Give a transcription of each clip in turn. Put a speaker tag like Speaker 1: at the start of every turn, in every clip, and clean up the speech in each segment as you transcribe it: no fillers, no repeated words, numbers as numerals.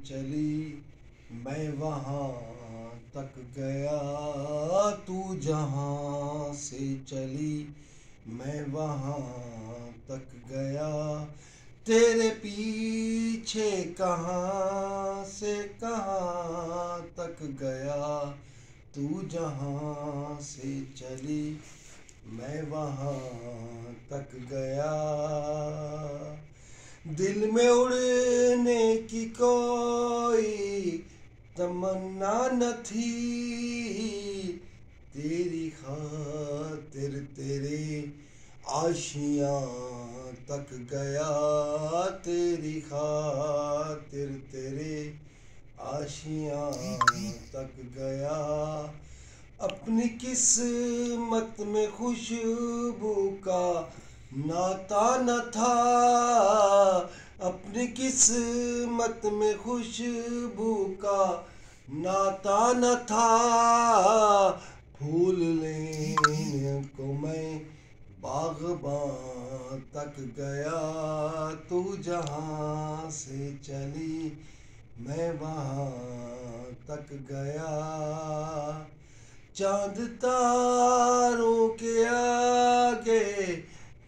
Speaker 1: چلی میں وہاں تک گیا، تو جہاں سے چلی میں وہاں تک گیا، تیرے پیچھے کہاں سے کہاں تک گیا، تو جہاں سے چلی میں وہاں تک گیا۔ دل میں اڑنے کی کوئی تمنا نہ تھی، تیری خاطر تیرے آشیاں تک گیا، تیری خاطر تیرے آشیاں تک گیا۔ اپنی قسمت میں خوشبو کا ناتا نہ تھا، اپنی قسمت میں خوشبو کا ناتا نہ تھا، پھول لینے کو میں باغباں تک گیا، تو جہاں سے چلی میں وہاں تک گیا۔ چاند تاروں کے آگے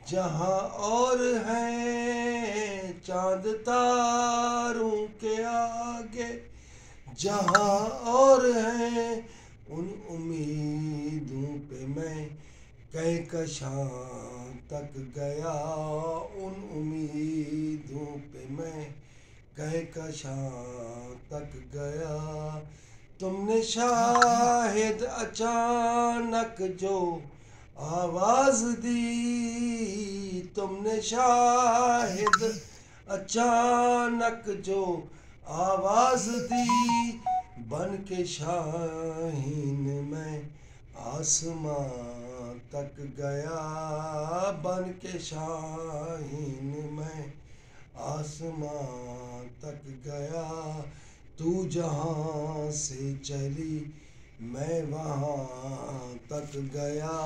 Speaker 1: جہاں اور ہیں، چاند تاروں کے آگے جہاں اور ہیں، ان امیدوں پہ میں کہکشاں تک گیا، ان امیدوں پہ میں کہکشاں تک گیا۔ تم نے شاید اچانک جو آواز دی، تم نے شاید اچانک جو آواز دی، بن کے شاہین میں آسماں تک گیا، بن کے شاہین میں آسماں تک گیا، تو جہاں سے چلی میں وہاں تک گیا۔